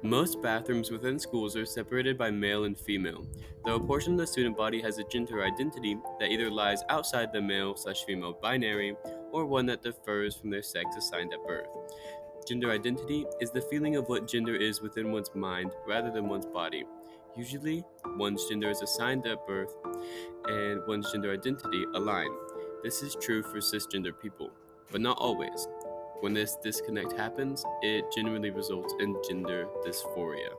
Most bathrooms within schools are separated by male and female, though a portion of the student body has a gender identity that either lies outside the male/female binary or one that differs from their sex assigned at birth. Gender identity is the feeling of what gender is within one's mind rather than one's body. Usually, one's gender is assigned at birth and one's gender identity align. This is true for cisgender people, but not always. When this disconnect happens, it generally results in gender dysphoria.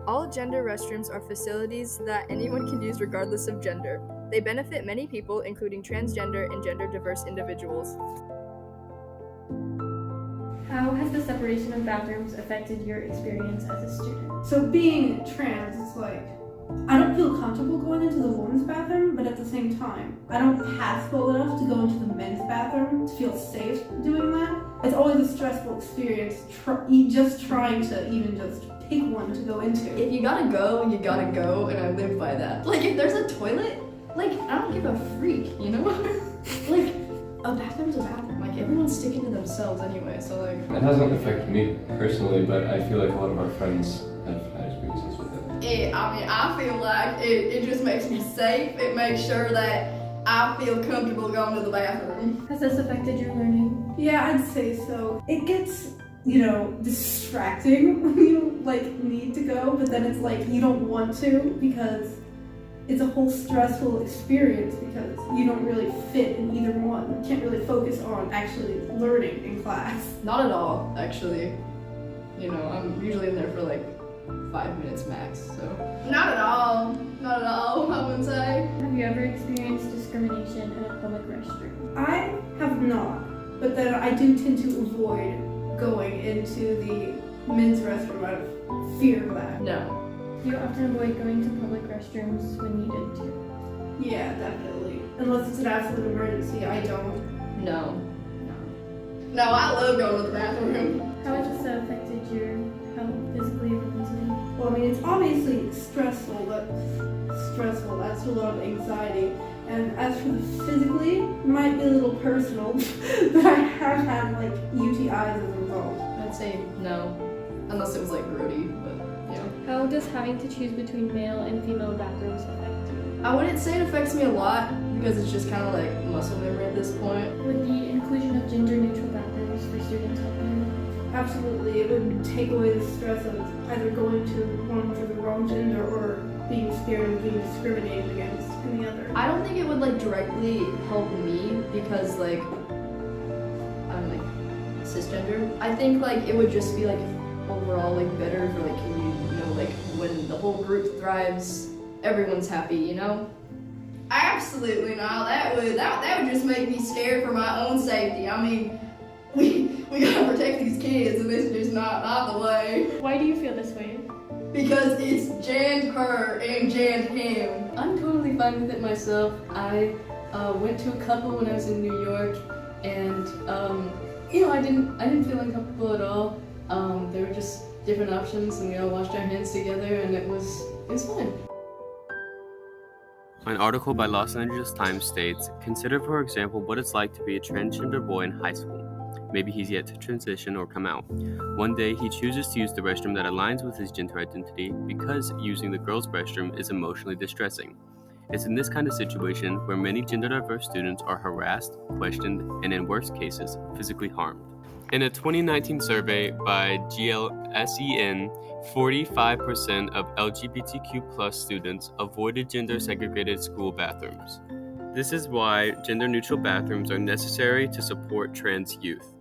All gender restrooms are facilities that anyone can use regardless of gender. They benefit many people, including transgender and gender diverse individuals. How has the separation of bathrooms affected your experience as a student? So being trans, it's like, I don't feel comfortable going into the women's bathroom, but at the same time, I don't pass well enough to go into the men's bathroom to feel safe doing that. It's always a stressful experience just trying to even just pick one to go into. If you gotta go, you gotta go, and I live by that. Like, if there's a toilet, like, I don't give a freak, you know? Like, a bathroom's a bathroom. Like, everyone's sticking to themselves anyway, so like... It hasn't affected me personally, but I feel like a lot of our friends have had experiences with it. I feel like it just makes me safe. It makes sure that I feel comfortable going to the bathroom. Has this affected your learning? Yeah, I'd say so. It gets, distracting when you, need to go, but then it's like you don't want to because it's a whole stressful experience because you don't really fit in either one. You can't really focus on actually learning in class. Not at all, actually. I'm usually in there for like 5 minutes max, so. Not at all, I wouldn't say. Have you ever experienced discrimination in a public restroom? I have not, but then I do tend to avoid going into the men's restroom out of fear of that. No. Do you often avoid going to public restrooms when needed to? Yeah, definitely. Unless it's an absolute emergency, I don't. No, I love going to the bathroom. How has this affected your health physically or mentally? Well, it's obviously stressful. That's a lot of anxiety. And as for the physically, it might be a little personal, but I have had UTIs as a result. I'd say no, unless it was grody, but yeah. How does having to choose between male and female bathrooms affect you? I wouldn't say it affects me a lot because it's just kind of like muscle memory at this point. Would the inclusion of gender-neutral bathrooms for students help you? Absolutely, it would take away the stress of either going to one for the wrong gender or being scared of being discriminated against in the other. I don't think it would directly help me because I'm cisgender. I think it would just be overall better for when the whole group thrives, everyone's happy, Absolutely not. That would just make me scared for my own safety. We gotta protect these kids, and this is just not the way. Why do you feel this way? Because it's Jan her and Jan him. I'm totally fine with it myself. I went to a couple when I was in New York, and I didn't feel uncomfortable at all. There were just different options, and we all washed our hands together, and it was fine. An article by Los Angeles Times states, consider for example what it's like to be a transgender boy in high school. Maybe he's yet to transition or come out. One day he chooses to use the restroom that aligns with his gender identity because using the girls' restroom is emotionally distressing. It's in this kind of situation where many gender-diverse students are harassed, questioned, and in worst cases, physically harmed. In a 2019 survey by GLSEN, 45% of LGBTQ+ students avoided gender-segregated school bathrooms. This is why gender-neutral bathrooms are necessary to support trans youth.